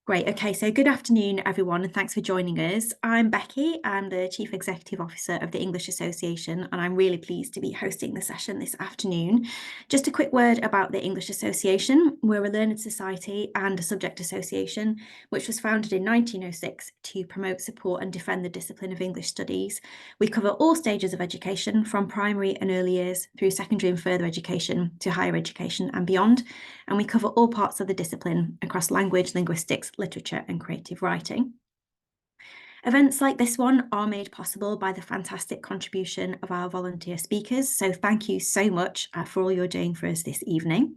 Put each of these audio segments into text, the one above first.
Great. Okay, so good afternoon, everyone, and thanks for joining us. I'm Becky. I'm the Chief Executive Officer of the English Association, and I'm really pleased to be hosting the session this afternoon. Just a quick word about the English Association. We're a learned society and a subject association, which was founded in 1906 to promote, support, and defend the discipline of English studies. We cover all stages of education, from primary and early years through secondary and further education to higher education and beyond. And we cover all parts of the discipline across language, linguistics, literature, and creative writing. Events like this one are made possible by the fantastic contribution of our volunteer speakers. So thank you so much for all you're doing for us this evening.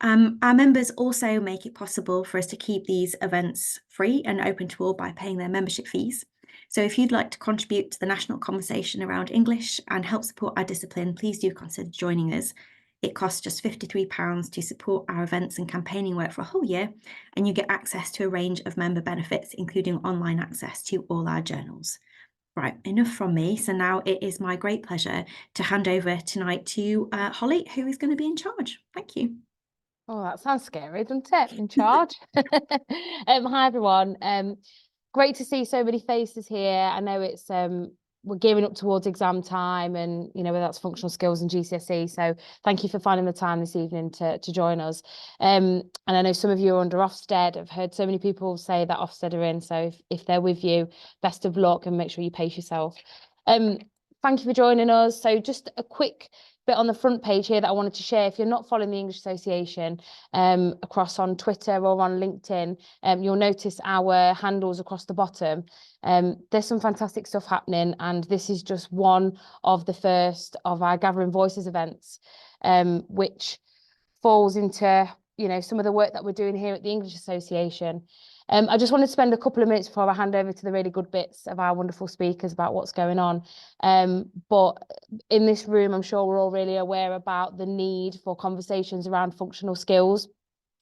Our members also make it possible for us to keep these events free and open to all by paying their membership fees. So if you'd like to contribute to the national conversation around English and help support our discipline, please do consider joining us. It costs just £53 to support our events and campaigning work for a whole year, and you get access to a range of member benefits, including online access to all our journals. Right, enough from me. So now it is my great pleasure to hand over tonight to Holly, who is going to be in charge. Thank you. Oh, that sounds scary, doesn't it? In charge. Hi, everyone. Great to see so many faces here. I know it's we're gearing up towards exam time, and whether that's functional skills and GCSE. So thank you for finding the time this evening to join us. And I know some of you are under Ofsted. I've heard so many people say that Ofsted are in. So if they're with you, best of luck, and make sure you pace yourself. Thank you for joining us. So just a quick bit on the front page here that I wanted to share. If you're not following the English Association across on Twitter or on LinkedIn, you'll notice our handles across the bottom. There's some fantastic stuff happening, and this is just one of the first of our Gathering Voices events, which falls into some of the work that we're doing here at the English Association. I just wanted to spend a couple of minutes before I hand over to the really good bits of our wonderful speakers about what's going on. But in this room, I'm sure we're all really aware about the need for conversations around functional skills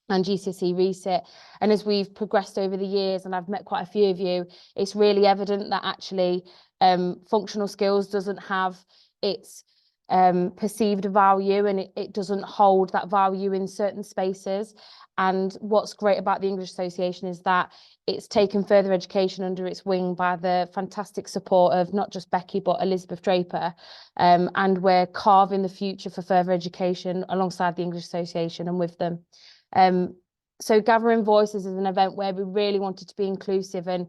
and GCSE resit. And as we've progressed over the years, and I've met quite a few of you, it's really evident that actually functional skills doesn't have its perceived value, and it doesn't hold that value in certain spaces. And what's great about the English Association is that it's taken further education under its wing by the fantastic support of not just Becky, but Elizabeth Draper. And we're carving the future for further education alongside the English Association and with them. So Gathering Voices is an event where we really wanted to be inclusive, and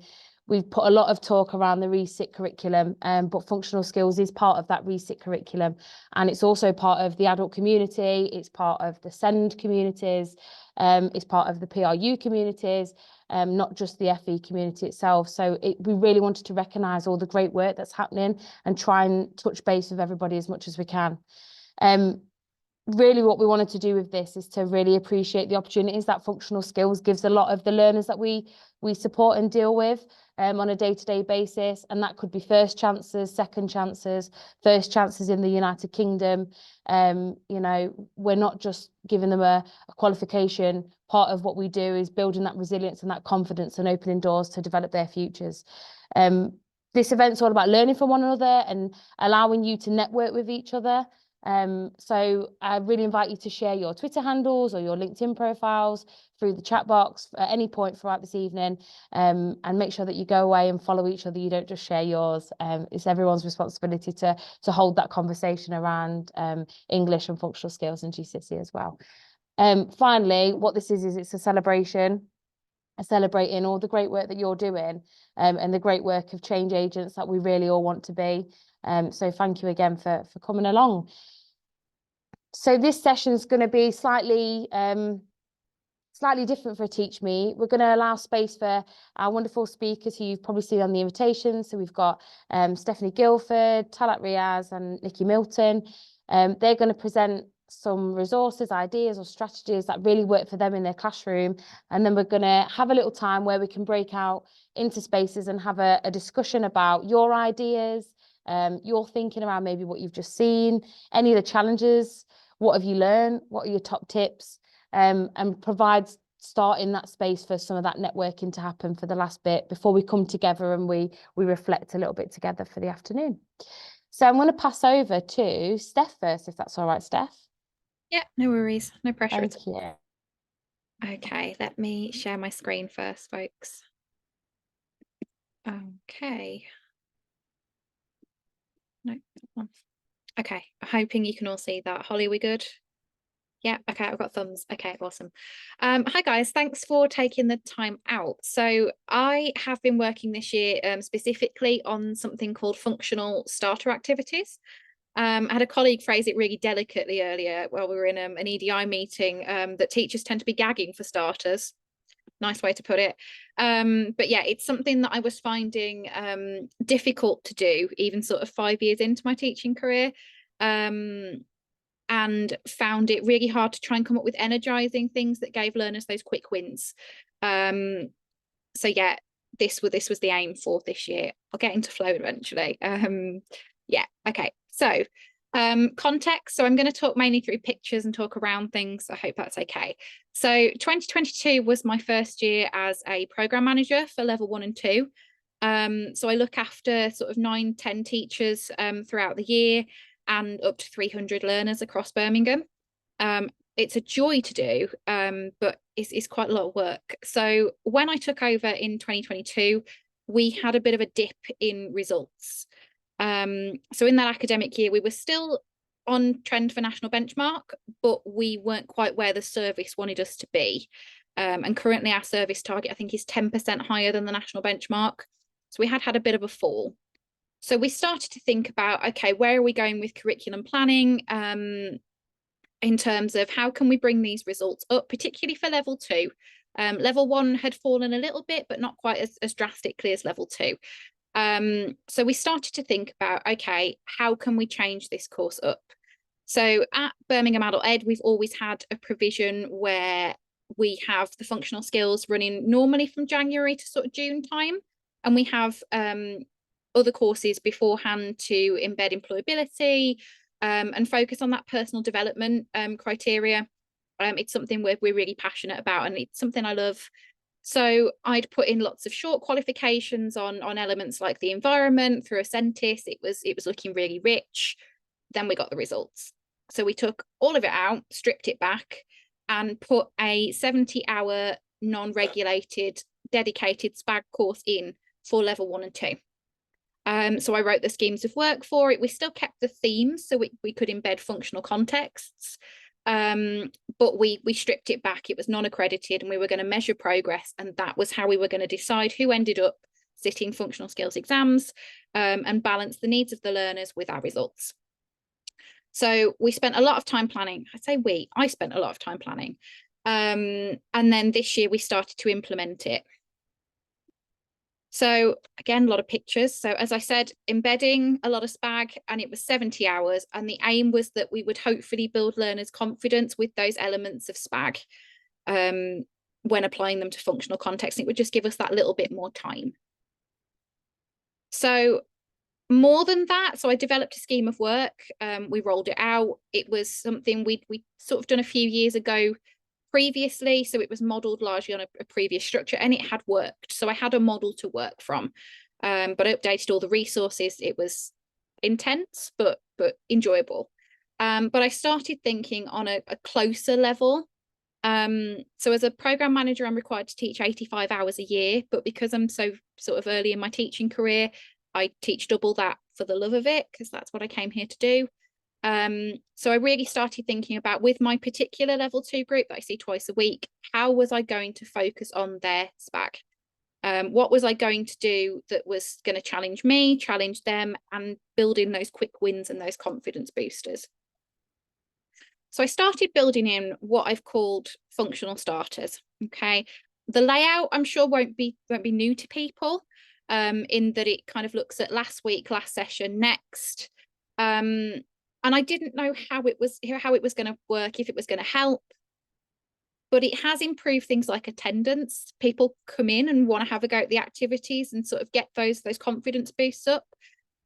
we've put a lot of talk around the resit curriculum, but functional skills is part of that resit curriculum, and it's also part of the adult community, it's part of the SEND communities, it's part of the PRU communities, not just the FE community itself. So we really wanted to recognise all the great work that's happening and try and touch base with everybody as much as we can. Really what we wanted to do with this is to really appreciate the opportunities that functional skills gives a lot of the learners that we support and deal with on a day-to-day basis. And that could be first chances, second chances, first chances in the United Kingdom. We're not just giving them a qualification. Part of what we do is building that resilience and that confidence and opening doors to develop their futures. This event's all about learning from one another and allowing you to network with each other. So I really invite you to share your Twitter handles or your LinkedIn profiles through the chat box at any point throughout this evening, and make sure that you go away and follow each other. You don't just share yours. It's everyone's responsibility to hold that conversation around English and functional skills and GCSE as well. Finally, what this is it's a celebration, celebrating all the great work that you're doing, and the great work of change agents that we really all want to be. So thank you again for coming along. So this session is going to be slightly different for a Teach Me. We're going to allow space for our wonderful speakers who you've probably seen on the invitation. So we've got Stephanie Guilford, Talat Riaz and Nikki Milton. They're going to present some resources, ideas or strategies that really work for them in their classroom. And then we're going to have a little time where we can break out into spaces and have a discussion about your ideas, your thinking around maybe what you've just seen, any of the challenges, what have you learned, what are your top tips, and provide start in that space for some of that networking to happen for the last bit before we come together and we reflect a little bit together for the afternoon. So I'm going to pass over to Steph first, if that's all right, Steph. Yeah, no worries, no pressure. Thank you. Okay, let me share my screen first, folks. Okay. No, that one. Okay, I'm hoping you can all see that. Holly, we good? Yeah, okay, I've got thumbs. Okay, awesome. Hi guys, thanks for taking the time out. So I have been working this year specifically on something called functional starter activities. I had a colleague phrase it really delicately earlier while we were in an EDI meeting, that teachers tend to be gagging for starters. Nice way to put it. But yeah, it's something that I was finding difficult to do, even sort of 5 years into my teaching career. And found it really hard to try and come up with energizing things that gave learners those quick wins. So yeah, this was the aim for this year. I'll get into flow eventually. Yeah, okay. So context. So I'm going to talk mainly through pictures and talk around things. I hope that's okay. So 2022 was my first year as a program manager for level 1 and 2. So I look after sort of 9-10 teachers throughout the year, and up to 300 learners across Birmingham. It's a joy to do, but it's quite a lot of work. So when I took over in 2022, we had a bit of a dip in results. So in that academic year, we were still on trend for national benchmark, but we weren't quite where the service wanted us to be. And currently our service target, I think, is 10% higher than the national benchmark. So we had a bit of a fall. So we started to think about, okay, where are we going with curriculum planning, in terms of how can we bring these results up, particularly for level 2. Level 1 had fallen a little bit, but not quite as drastically as level 2. So we started to think about, okay, how can we change this course up? So at Birmingham Adult Ed, we've always had a provision where we have the functional skills running normally from January to sort of June time. And we have other courses beforehand to embed employability and focus on that personal development criteria. It's something we're really passionate about, and it's something I love. So I'd put in lots of short qualifications on elements like the environment through Ascentis. It was looking really rich. Then we got the results. So we took all of it out, stripped it back, and put a 70-hour non-regulated dedicated SPAG course in for level 1 and 2. So I wrote the schemes of work for it. We still kept the themes, so we could embed functional contexts, but we stripped it back. It was non-accredited, and we were going to measure progress, and that was how we were going to decide who ended up sitting functional skills exams, and balance the needs of the learners with our results. So we spent a lot of time planning. I spent a lot of time planning, and then this year we started to implement it. So again, a lot of pictures. So as I said, embedding a lot of SPAG, and it was 70 hours. And the aim was that we would hopefully build learners' confidence with those elements of SPAG when applying them to functional context. It would just give us that little bit more time. So more than that, so I developed a scheme of work. We rolled it out. It was something we sort of done a few years ago previously, so it was modeled largely on a previous structure, and it had worked. So I had a model to work from, but I updated all the resources. It was intense, but enjoyable. But I started thinking on a closer level. So as a program manager, I'm required to teach 85 hours a year, but because I'm so sort of early in my teaching career, I teach double that for the love of it, because that's what I came here to do. So I really started thinking about, with my particular level 2 group that I see twice a week, how was I going to focus on their SPAG? What was I going to do that was going to challenge me, challenge them, and build in those quick wins and those confidence boosters? So I started building in what I've called functional starters. Okay, the layout I'm sure won't be new to people, in that it kind of looks at last week, last session, next. And I didn't know how it was going to work, if it was going to help. But it has improved things like attendance. People come in and want to have a go at the activities and sort of get those confidence boosts up.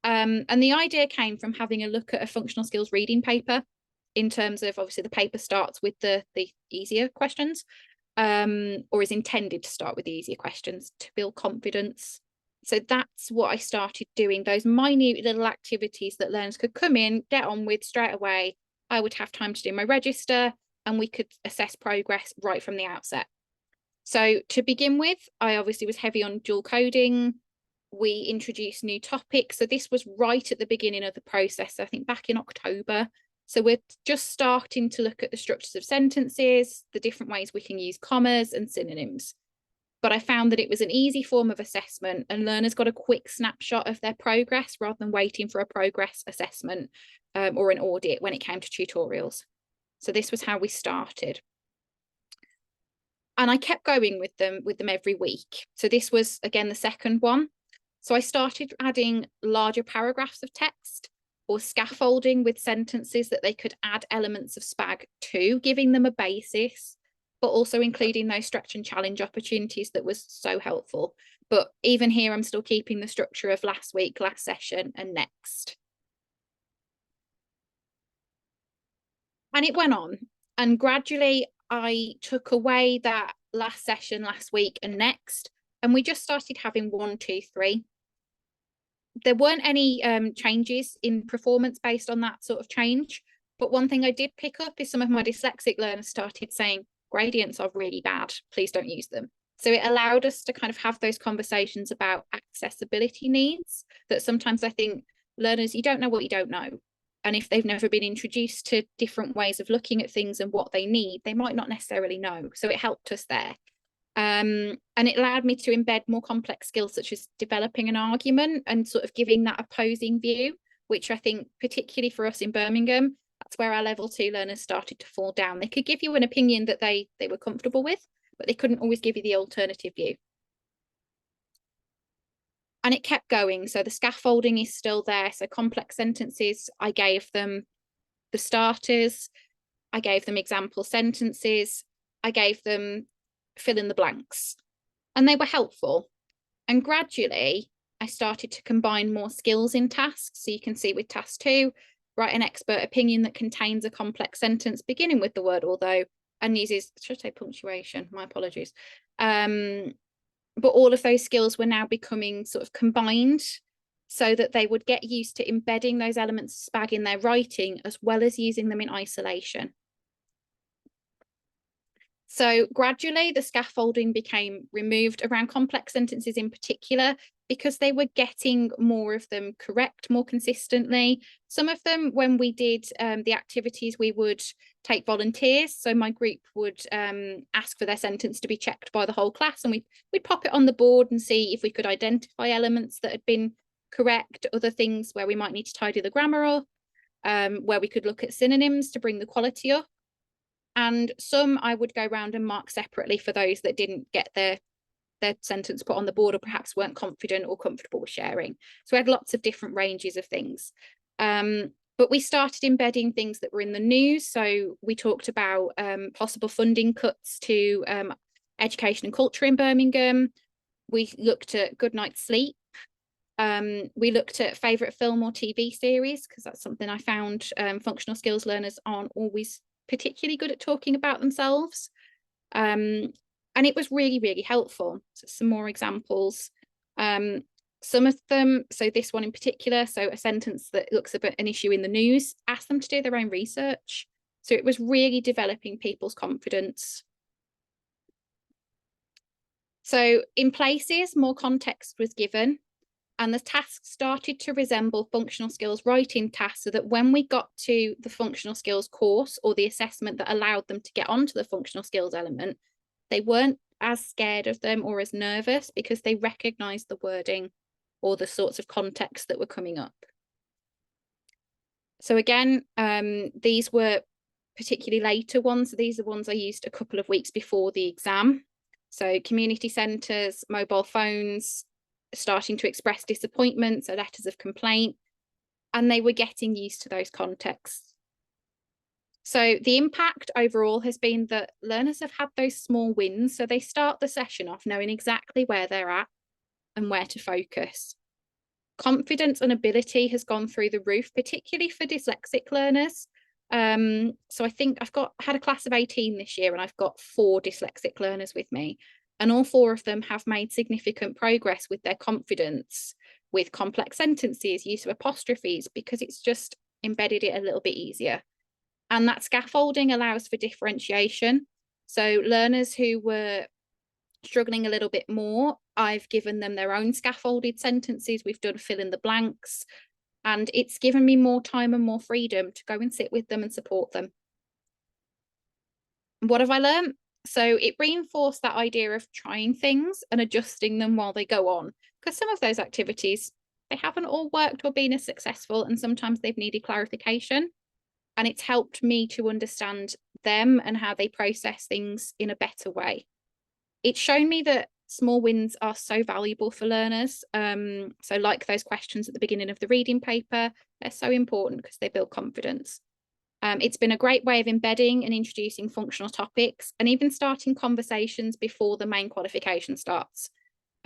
And the idea came from having a look at a functional skills reading paper, in terms of, obviously, the paper starts with the easier questions, or is intended to start with the easier questions to build confidence. So that's what I started doing, those minute little activities that learners could come in, get on with straight away. I would have time to do my register, and we could assess progress right from the outset. So to begin with, I obviously was heavy on dual coding. We introduced new topics. So this was right at the beginning of the process, I think back in October. So we're just starting to look at the structures of sentences, the different ways we can use commas and synonyms. But I found that it was an easy form of assessment, and learners got a quick snapshot of their progress rather than waiting for a progress assessment or an audit when it came to tutorials. So this was how we started. And I kept going with them every week. So this was, again, the second one. So I started adding larger paragraphs of text or scaffolding with sentences that they could add elements of SPAG to, giving them a basis, but also including those stretch and challenge opportunities that was so helpful. But even here, I'm still keeping the structure of last week, last session, and next. And it went on, and gradually I took away that last session, last week, and next, and we just started having 1, 2, 3. There weren't any changes in performance based on that sort of change. But one thing I did pick up is some of my dyslexic learners started saying, gradients are really bad, please don't use them. So it allowed us to kind of have those conversations about accessibility needs that sometimes I think learners, you don't know what you don't know. And if they've never been introduced to different ways of looking at things and what they need, they might not necessarily know. So it helped us there. And it allowed me to embed more complex skills such as developing an argument and sort of giving that opposing view, which I think particularly for us in Birmingham, that's where our level 2 learners started to fall down. They could give you an opinion that they were comfortable with, but they couldn't always give you the alternative view. And it kept going. So the scaffolding is still there. So complex sentences, I gave them the starters, I gave them example sentences, I gave them fill in the blanks, and they were helpful. And gradually I started to combine more skills in tasks. So you can see with task 2, write an expert opinion that contains a complex sentence beginning with the word although and uses, should I say punctuation, my apologies. But all of those skills were now becoming sort of combined so that they would get used to embedding those elements of SPAG in their writing as well as using them in isolation. So gradually the scaffolding became removed around complex sentences in particular because they were getting more of them correct more consistently. Some of them, when we did the activities, we would take volunteers. So my group would ask for their sentence to be checked by the whole class, and we'd pop it on the board and see if we could identify elements that had been correct, other things where we might need to tidy the grammar up, where we could look at synonyms to bring the quality up. And some I would go around and mark separately for those that didn't get their sentence put on the board or perhaps weren't confident or comfortable with sharing. So we had lots of different ranges of things. But we started embedding things that were in the news. So we talked about possible funding cuts to education and culture in Birmingham. We looked at good night's sleep. We looked at favourite film or TV series, because that's something I found functional skills learners aren't always particularly good at talking about themselves. And it was really, really helpful. So some more examples. Some of them, so this one in particular, so a sentence that looks at an issue in the news, ask them to do their own research. So it was really developing people's confidence. So in places, more context was given, and the tasks started to resemble functional skills writing tasks, so that when we got to the functional skills course or the assessment that allowed them to get onto the functional skills element, they weren't as scared of them or as nervous because they recognized the wording or the sorts of context that were coming up. So again, these were particularly later ones. So these are ones I used a couple of weeks before the exam. So community centres, mobile phones, starting to express disappointment, so letters of complaint, and they were getting used to those contexts. So the impact overall has been that learners have had those small wins, so they start the session off knowing exactly where they're at and where to focus. Confidence and ability has gone through the roof, particularly for dyslexic learners. So I think I've had a class of 18 this year, and I've got 4 dyslexic learners with me. And all 4 of them have made significant progress with their confidence, with complex sentences, use of apostrophes, because it's just embedded it a little bit easier. And that scaffolding allows for differentiation. So learners who were struggling a little bit more, I've given them their own scaffolded sentences. We've done fill in the blanks, and it's given me more time and more freedom to go and sit with them and support them. What have I learned? So it reinforced that idea of trying things and adjusting them while they go on, because some of those activities, they haven't all worked or been as successful, and sometimes they've needed clarification. And it's helped me to understand them and how they process things in a better way. It's shown me that small wins are so valuable for learners. So like those questions at the beginning of the reading paper, they're so important because they build confidence. It's been a great way of embedding and introducing functional topics, and even starting conversations before the main qualification starts.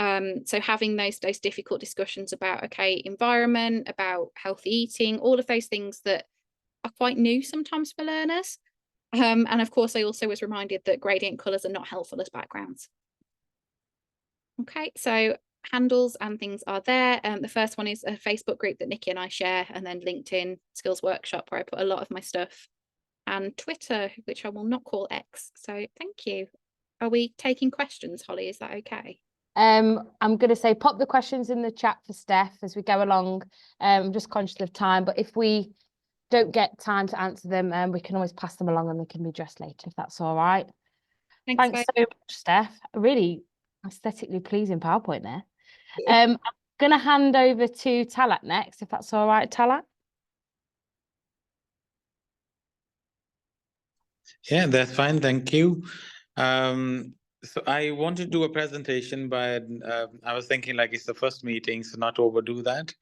So having those difficult discussions about, okay, environment, about healthy eating, all of those things that are quite new sometimes for learners. And of course, I also was reminded that gradient colours are not helpful as backgrounds. Okay, so handles and things are there. The first one is a Facebook group that Nikki and I share, and then LinkedIn Skills Workshop, where I put a lot of my stuff, and Twitter, which I will not call X. So thank you. Are we taking questions, Holly? Is that okay? I'm going to say pop the questions in the chat for Steph as we go along. I'm just conscious of time, but if we don't get time to answer them, we can always pass them along and they can be addressed later, if that's all right. Thanks so much, Steph. A really aesthetically pleasing PowerPoint there. I'm going to hand over to Talat next, if that's all right, Talat. Yeah, that's fine. Thank you. So I want to do a presentation, but I was thinking like it's the first meeting, so not overdo that.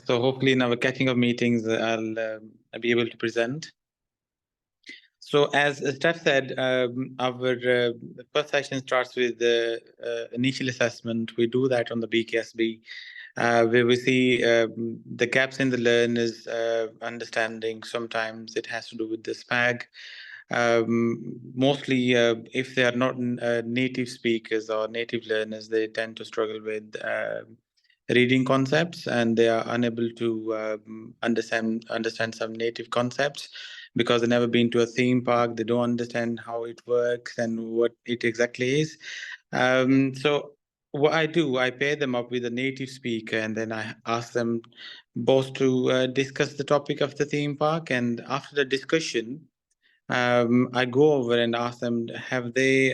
So hopefully in our catching up meetings, I'll be able to present. So as Steph said, our first session starts with the initial assessment. We do that on the BKSB, where we see the gaps in the learners' understanding. Sometimes it has to do with the SPAG. Mostly, if they are not native speakers or native learners, they tend to struggle with reading concepts, and they are unable to understand some native concepts because they've never been to a theme park. They don't understand how it works and what it exactly is. So what I do, I pair them up with a native speaker, and then I ask them both to discuss the topic of the theme park. And after the discussion, I go over and ask them, have they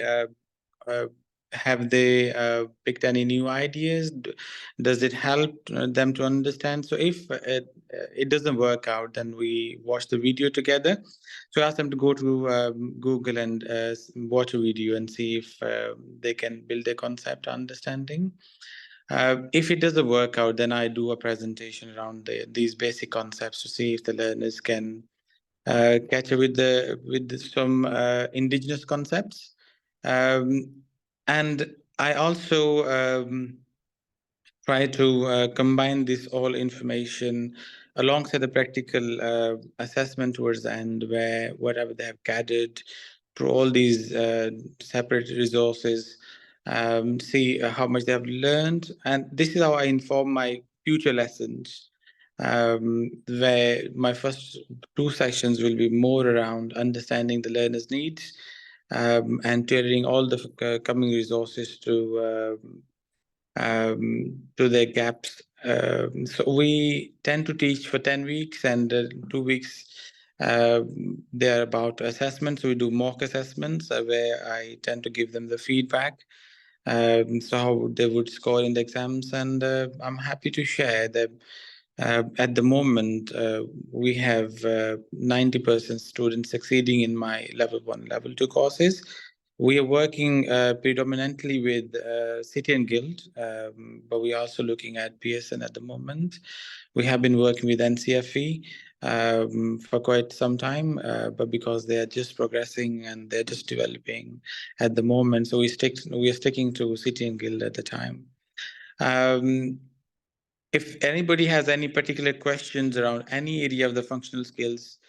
picked any new ideas? Does it help them to understand? So if it doesn't work out, then we watch the video together. So I ask them to go to Google and watch a video and see if they can build a concept understanding. If it doesn't work out, then I do a presentation around these basic concepts to see if the learners can catch up with some indigenous concepts. And I also try to combine this all information alongside the practical assessment towards the end, where whatever they have gathered through all these separate resources, see how much they have learned. And this is how I inform my future lessons, where my first two sections will be more around understanding the learner's needs, and tailoring all the coming resources to their gaps. So we tend to teach for 10 weeks, and 2 weeks they're about assessments. So we do mock assessments where I tend to give them the feedback, so how they would score in the exams. And I'm happy to share that at the moment, we have 90% students succeeding in my level 1, level 2 courses. We are working predominantly with City and Guild, but we are also looking at Pearson at the moment. We have been working with NCFE for quite some time, but because they are just progressing and they're just developing at the moment, so we are sticking to City and Guild at the time. If anybody has any particular questions around any area of the functional skills,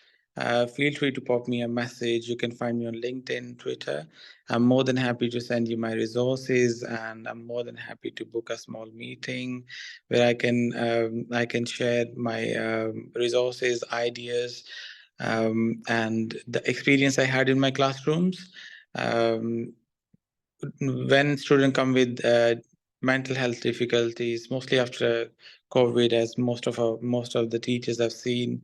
feel free to pop me a message. You can find me on LinkedIn, Twitter. I'm more than happy to send you my resources, and I'm more than happy to book a small meeting where I can share my resources, ideas. and the experience I had in my classrooms. When students come with mental health difficulties, mostly after COVID, as most of the teachers have seen,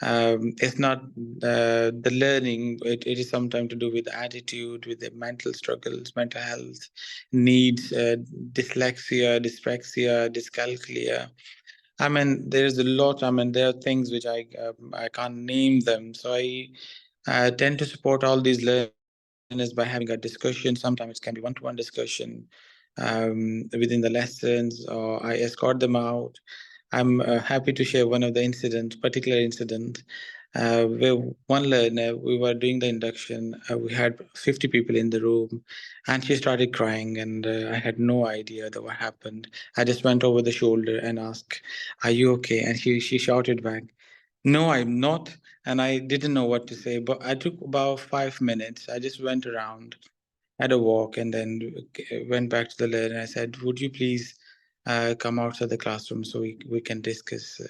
it's not the learning. It is sometimes to do with attitude, with the mental struggles, mental health needs, dyslexia, dyspraxia, dyscalculia. I mean, there's a lot. I mean, there are things which I can't name them. So I tend to support all these learners by having a discussion. Sometimes it can be one-to-one discussion within the lessons, or I escort them out. I'm happy to share one of the particular incident, where one learner, we were doing the induction, we had 50 people in the room, and she started crying, and I had no idea that what happened. I just went over the shoulder and asked, "Are you okay?" And she shouted back, "No, I'm not." And I didn't know what to say, but I took about 5 minutes. I just went around, had a walk, and then went back to the learner. I said, "Would you please come outside the classroom so we can discuss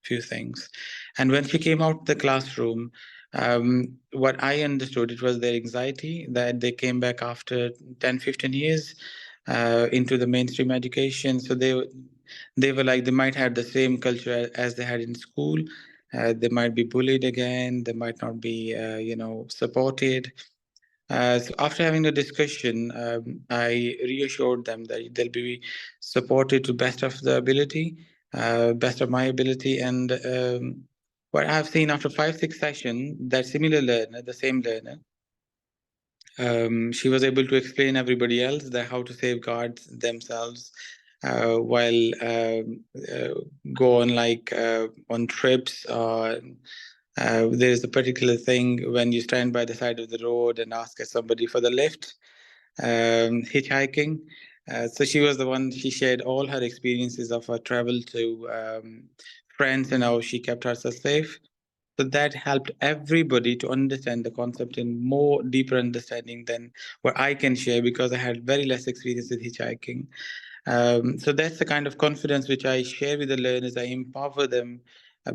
few things?" And when she came out the classroom, what I understood, it was their anxiety that they came back after 10, 15 years into the mainstream education. So they were like, they might have the same culture as they had in school. They might be bullied again. They might not be, supported. So after having a discussion, I reassured them that they'll be supported to best of the ability, best of my ability. And what I've seen after 5, 6 sessions, that similar learner, the same learner, she was able to explain everybody else that how to safeguard themselves while go on on trips. There's a particular thing when you stand by the side of the road and ask somebody for the lift, hitchhiking. So she was the one, she shared all her experiences of her travel to friends and how she kept herself safe. So that helped everybody to understand the concept in more deeper understanding than what I can share, because I had very less experience with hitchhiking. So that's the kind of confidence which I share with the learners. I empower them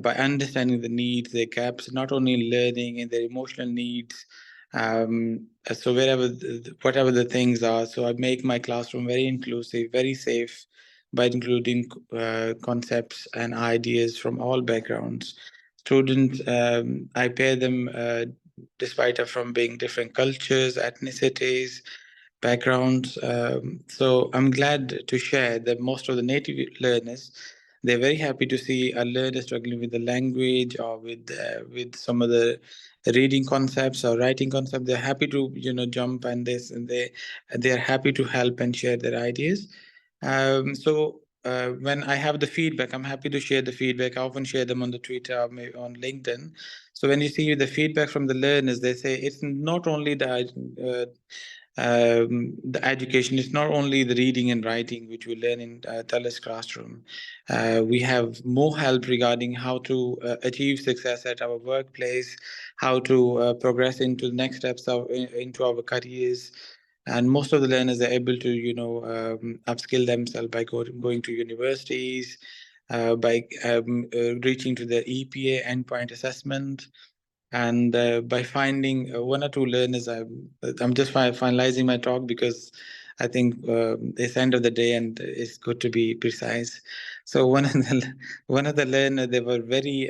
by understanding the needs, their gaps, not only in learning, in their emotional needs. So whatever the things are, so I make my classroom very inclusive, very safe, by including concepts and ideas from all backgrounds. Students, I pair them despite of from being different cultures, ethnicities, backgrounds. So I'm glad to share that most of the native learners, they're very happy to see a learner struggling with the language or with some of the reading concepts or writing concepts. They're happy to jump on this, and they're happy to help and share their ideas. So when I have the feedback, I'm happy to share the feedback. I often share them on the Twitter or maybe on LinkedIn. So when you see the feedback from the learners, they say it's not only the education is not only the reading and writing, which we learn in Talis classroom. We have more help regarding how to achieve success at our workplace, how to progress into the next steps into our careers. And most of the learners are able to, upskill themselves by going to universities, by reaching to the EPA endpoint assessment, and by finding one or two learners. I'm just finalizing my talk, because I think it's end of the day and it's good to be precise. So one of the learners, they were very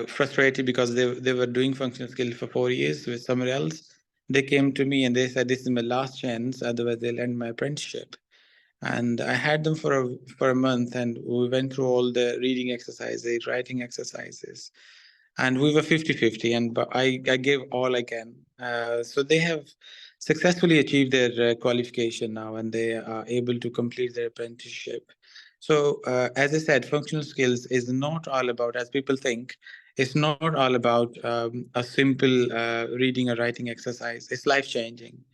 frustrated because they were doing functional skills for 4 years with somewhere else. They came to me and they said, "This is my last chance, otherwise they'll end my apprenticeship." And I had them for a month, and we went through all the reading exercises, writing exercises, and we were 50-50, and but I gave all I can. So they have successfully achieved their qualification now, and they are able to complete their apprenticeship. So as I said, functional skills is not all about, as people think, it's not all about a simple reading or writing exercise. It's life changing.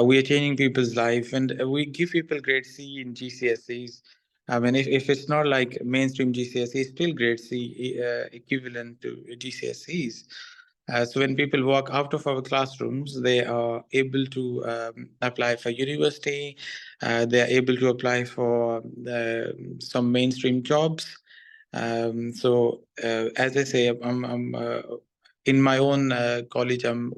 We are changing people's life, and we give people grade C in GCSEs. I mean, if it's not like mainstream GCSE, it's still grade C equivalent to GCSEs. So when people walk out of our classrooms, they are able to apply for university. They are able to apply for some mainstream jobs. As I say, I'm in my own college. I'm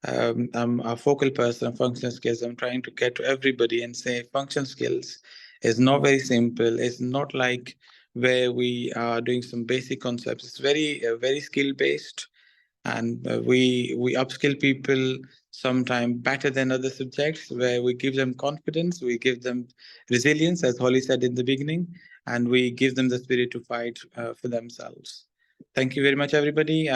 a focal person of functional skills. I'm trying to get to everybody and say functional skills is not very simple. It's not like where we are doing some basic concepts. It's very skill based, and we upskill people sometimes better than other subjects, where we give them confidence, we give them resilience, as Holly said in the beginning, and we give them the spirit to fight for themselves. Thank you very much, everybody.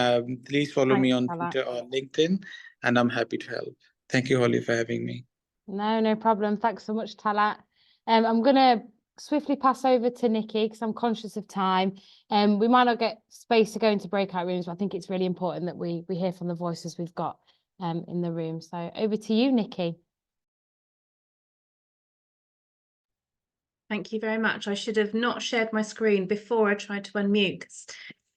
Please follow me on Talat. Twitter or LinkedIn, and I'm happy to help. Thank you, Holly, for having me. No problem. Thanks so much, Talat. I'm going to swiftly pass over to Nikki because I'm conscious of time. We might not get space to go into breakout rooms, but I think it's really important that we hear from the voices we've got in the room. So over to you, Nikki. Thank you very much. I should have not shared my screen before I tried to unmute,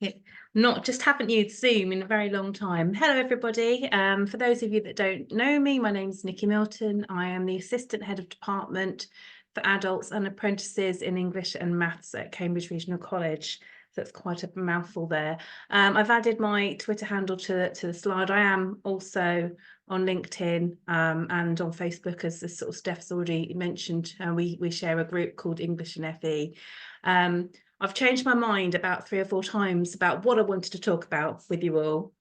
because haven't used Zoom in a very long time. Hello, everybody. For those of you that don't know me, my name is Nikki Milton. I am the Assistant Head of Department for Adults and Apprentices in English and Maths at Cambridge Regional College. So it's quite a mouthful there. I've added my Twitter handle to the slide. I am also on LinkedIn and on Facebook, as the sort of Steph's already mentioned. We share a group called English and FE. I've changed my mind about 3 or 4 times about what I wanted to talk about with you all,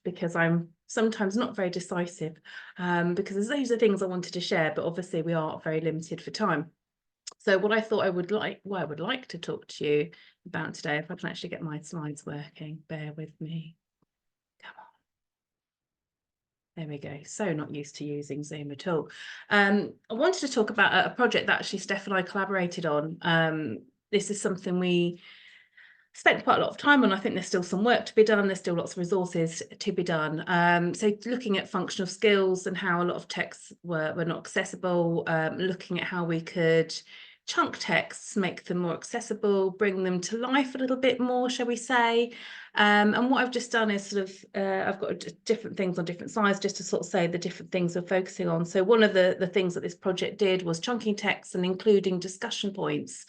because I'm sometimes not very decisive, because there's loads of things I wanted to share, but obviously we are very limited for time. So what I thought I would like to talk to you about today, if I can actually get my slides working, bear with me. Come on. There we go. So not used to using Zoom at all. I wanted to talk about a project that actually Steph and I collaborated on. This is something we spent quite a lot of time on. I think there's still some work to be done. There's still lots of resources to be done. So looking at functional skills and how a lot of texts were not accessible, looking at how we could chunk texts, make them more accessible, bring them to life a little bit more, shall we say. And what I've just done is sort of, I've got different things on different slides just to sort of say the different things we're focusing on. So one of the things that this project did was chunking text and including discussion points.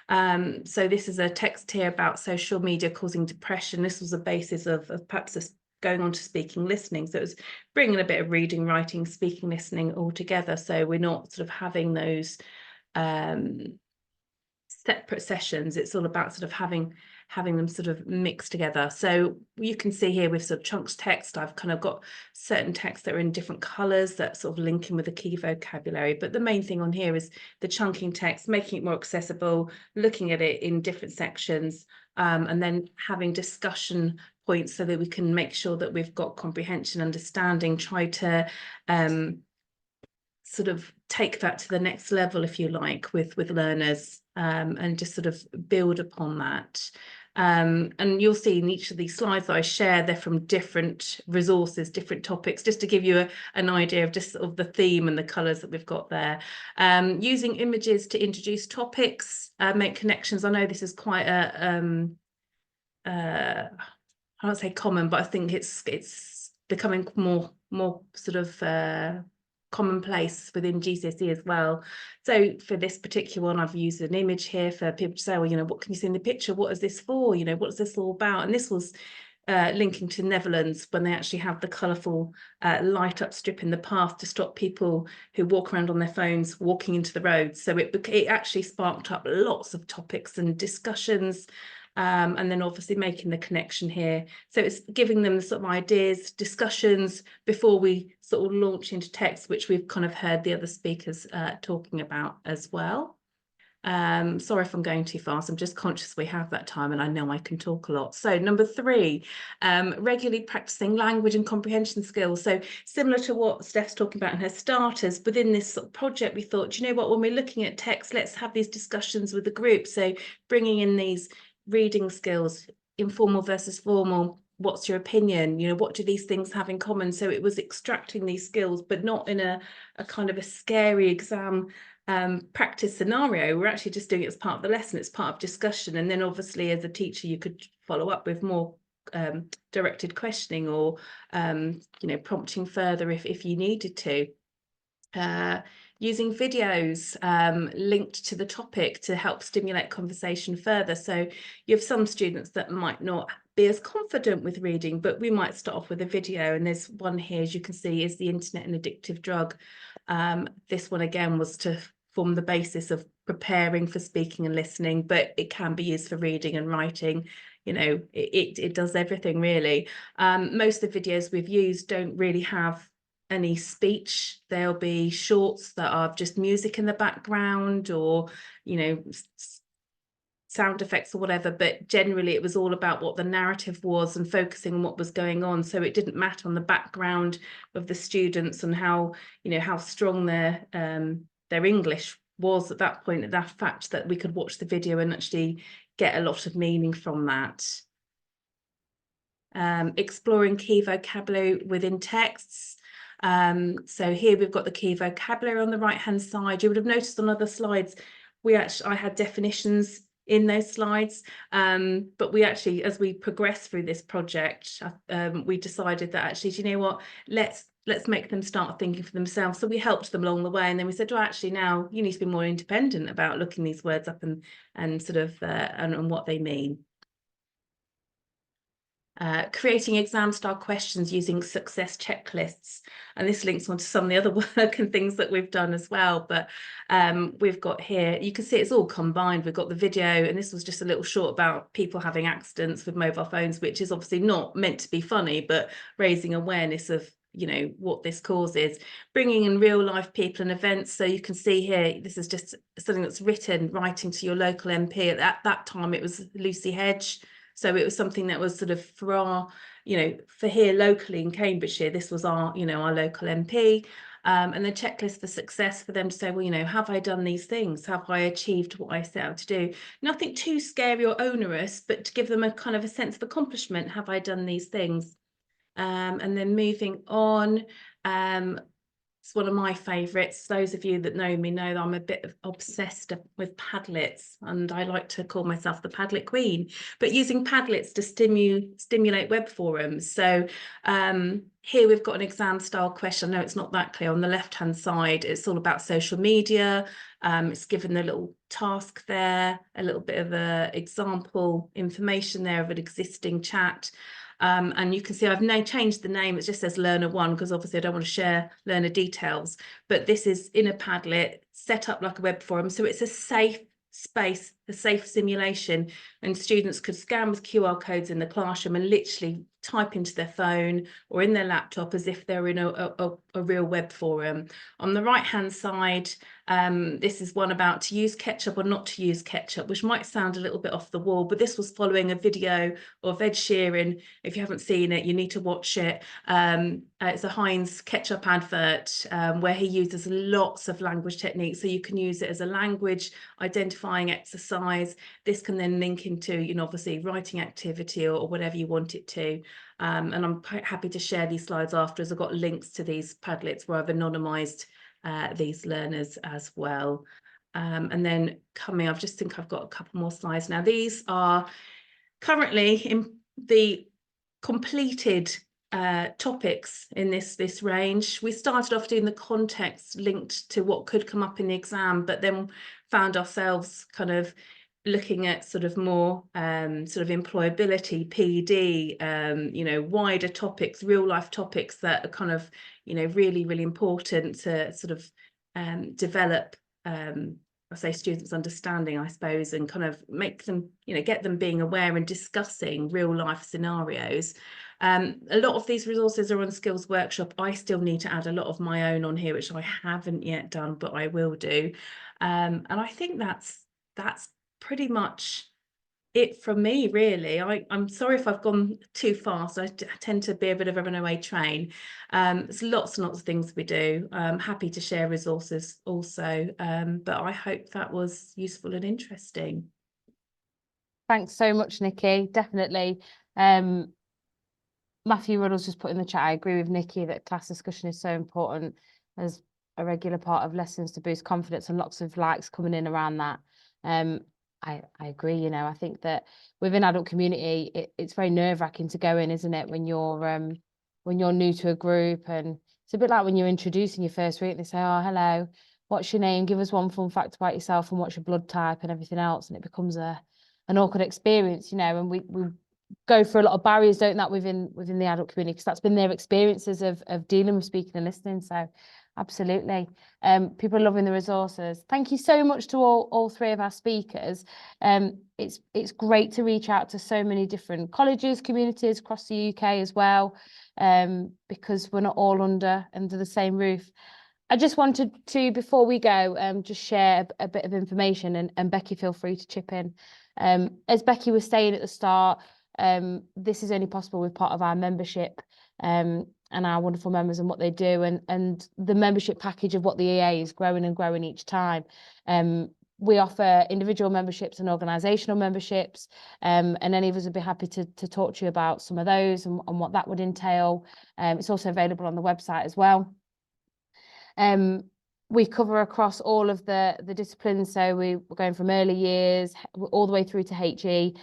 So this is a text here about social media causing depression. This was the basis of perhaps going on to speaking listening. So it was bringing a bit of reading, writing, speaking, listening all together. So we're not sort of having those separate sessions. It's all about sort of having them sort of mixed together. So you can see here with sort of chunks text, I've kind of got certain texts that are in different colors that sort of link in with the key vocabulary. But the main thing on here is the chunking text, making it more accessible, looking at it in different sections, and then having discussion points so that we can make sure that we've got comprehension, understanding, try to sort of take that to the next level, if you like, with learners, and just sort of build upon that. And you'll see in each of these slides that I share, they're from different resources, different topics, just to give you an idea of just sort of the theme and the colours that we've got there. Using images to introduce topics, make connections. I know this is quite a, I won't say common, but I think it's becoming more sort of commonplace within GCSE as well. So for this particular one, I've used an image here for people to say, well, you know, what can you see in the picture? What is this for? You know, what's this all about? And this was linking to Netherlands, when they actually have the colourful light up strip in the path to stop people who walk around on their phones walking into the road. So it actually sparked up lots of topics and discussions. And then obviously making the connection here. So it's giving them the sort of ideas, discussions before we sort of launch into text, which we've kind of heard the other speakers talking about as well. Sorry if I'm going too fast. I'm just conscious we have that time and I know I can talk a lot. So number 3, regularly practicing language and comprehension skills. So similar to what Steph's talking about in her starters, within this sort of project, we thought, you know what, when we're looking at text, let's have these discussions with the group. So bringing in these reading skills, informal versus formal, what's your opinion, you know, what do these things have in common? So it was extracting these skills, but not in a kind of a scary exam practice scenario. We're actually just doing it as part of the lesson. It's part of discussion, and then obviously as a teacher you could follow up with more directed questioning or you know, prompting further if you needed to. using videos linked to the topic to help stimulate conversation further. So you have some students that might not be as confident with reading, but we might start off with a video. And there's one here, as you can see, is the internet an addictive drug. This one again was to form the basis of preparing for speaking and listening, but it can be used for reading and writing. You know, it does everything really. Most of the videos we've used don't really have any speech. There'll be shorts that are just music in the background, or, you know, sound effects or whatever, but generally it was all about what the narrative was and focusing on what was going on. So it didn't matter on the background of the students and how, you know, how strong their English was at that point, that fact that we could watch the video and actually get a lot of meaning from that. Exploring key vocabulary within texts. So here we've got the key vocabulary on the right hand side. You would have noticed on other slides I had definitions in those slides, but we actually, as we progress through this project, we decided that actually, do you know what, let's make them start thinking for themselves. So we helped them along the way, and then we said, well, actually now you need to be more independent about looking these words up and sort of and what they mean. Creating exam style questions using success checklists, and this links on to some of the other work and things that we've done as well, but we've got here, you can see it's all combined. We've got the video, and this was just a little short about people having accidents with mobile phones, which is obviously not meant to be funny, but raising awareness of, you know, what this causes, bringing in real life people and events. So you can see here, this is just something that's writing to your local MP. At that time it was Lucy Hedge. So it was something that was sort of for our, you know, for here locally in Cambridgeshire, this was our, you know, our local MP. And the checklist for success for them to say, well, you know, have I done these things? Have I achieved what I set out to do? Nothing too scary or onerous, but to give them a kind of a sense of accomplishment. Have I done these things? And then moving on, it's one of my favourites. Those of you that know me know that I'm a bit obsessed with Padlets, and I like to call myself the Padlet Queen, but using Padlets to stimulate web forums. So here we've got an exam style question. I know it's not that clear. On the left hand side, it's all about social media. It's given a little task there, a little bit of a example information there of an existing chat. And you can see I've now changed the name. It just says Learner 1 because obviously I don't want to share learner details, but this is in a Padlet set up like a web forum. So it's a safe space, a safe simulation, and students could scan with QR codes in the classroom and literally type into their phone or in their laptop as if they're in a real web forum. On the right hand side, this is one about to use ketchup or not to use ketchup, which might sound a little bit off the wall, but this was following a video of Ed Sheeran. If you haven't seen it, you need to watch it. It's a Heinz ketchup advert where he uses lots of language techniques. So you can use it as a language identifying exercise. This can then link into, you know, obviously writing activity or whatever you want it to. And I'm quite happy to share these slides after, as I've got links to these Padlets where I've anonymized these learners as well. And then coming, I've got a couple more slides now. These are currently in the completed topics in this range. We started off doing the context linked to what could come up in the exam, but then found ourselves kind of looking at sort of more sort of employability, PD, you know, wider topics, real life topics that are kind of, you know, really, really important to sort of develop, I say, students' understanding, I suppose, and kind of make them, you know, get them being aware and discussing real life scenarios. A lot of these resources are on Skills Workshop. I still need to add a lot of my own on here, which I haven't yet done, but I will do. And I think that's pretty much it from me, really. I'm sorry if I've gone too fast. I tend to be a bit of a runaway train. There's lots and lots of things we do. I'm happy to share resources also, but I hope that was useful and interesting. Thanks so much, Nikki. Definitely. Matthew Ruddle's just put in the chat, I agree with Nikki that class discussion is so important as a regular part of lessons to boost confidence, and lots of likes coming in around that. I agree, you know, I think that within adult community, it's very nerve-wracking to go in, isn't it, when you're new to a group, and it's a bit like when you're introducing your first week, they say, oh, hello, what's your name, give us one fun fact about yourself, and what's your blood type and everything else, and it becomes an awkward experience, you know. And we go through a lot of barriers, don't that, within the adult community, because that's been their experiences of dealing with speaking and listening. So absolutely, people are loving the resources. Thank you so much to all three of our speakers. It's great to reach out to so many different colleges, communities across the UK as well, because we're not all under the same roof. I just wanted to, before we go, just share a bit of information, and Becky, feel free to chip in. As Becky was saying at the start, this is only possible with part of our membership, and our wonderful members and what they do, and the membership package of what the EA is growing and growing each time. We offer individual memberships and organisational memberships, and any of us would be happy to talk to you about some of those and what that would entail. It's also available on the website as well. We cover across all of the disciplines, so we're going from early years all the way through to HE.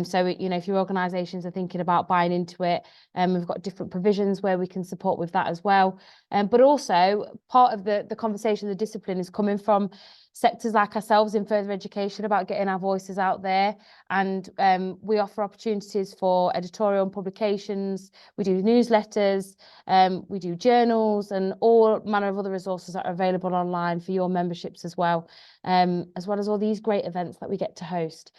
So you know, if your organisations are thinking about buying into it, we've got different provisions where we can support with that as well. But also part of the conversation, the discipline, is coming from sectors like ourselves in further education about getting our voices out there, and we offer opportunities for editorial and publications. We do newsletters, we do journals, and all manner of other resources that are available online for your memberships as well as all these great events that we get to host.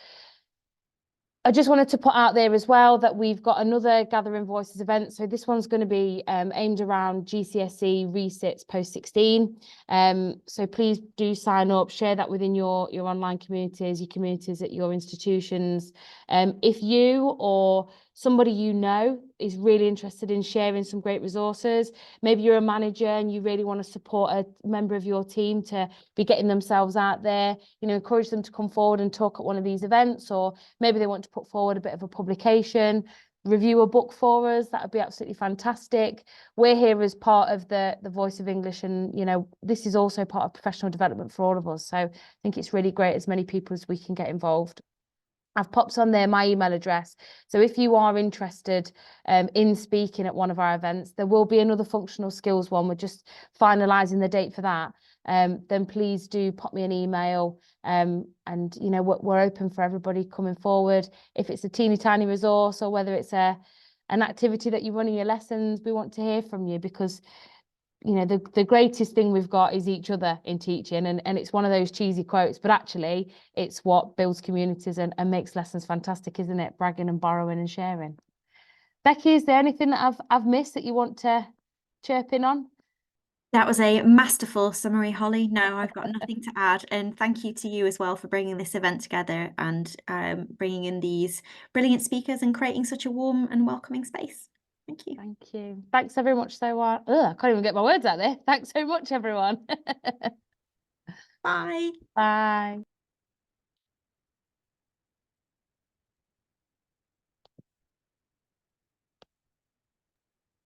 I just wanted to put out there as well that we've got another Gathering Voices event. So this one's going to be aimed around GCSE resits post 16. So please do sign up, share that within your online communities, your communities at your institutions. If you or somebody you know is really interested in sharing some great resources, maybe you're a manager and you really want to support a member of your team to be getting themselves out there, you know, encourage them to come forward and talk at one of these events, or maybe they want to put forward a bit of a publication, review a book for us. That would be absolutely fantastic. We're here as part of the Voice of English, and you know, this is also part of professional development for all of us. So I think it's really great as many people as we can get involved. I've popped on there my email address. So if you are interested in speaking at one of our events, there will be another functional skills one. We're just finalising the date for that. Then please do pop me an email, and you know, we're open for everybody coming forward. If it's a teeny tiny resource, or whether it's an activity that you run in your lessons, we want to hear from you, because you know, the greatest thing we've got is each other in teaching, and it's one of those cheesy quotes, but actually it's what builds communities and makes lessons fantastic, isn't it? Bragging and borrowing and sharing. Becky, is there anything that I've missed that you want to chirp in on? That was a masterful summary, Holly. No, I've got nothing to add. And thank you to you as well for bringing this event together and bringing in these brilliant speakers and creating such a warm and welcoming space. Thank you. Thank you. Thanks very much. So I can't even get my words out there. Thanks so much, everyone. Bye. Bye.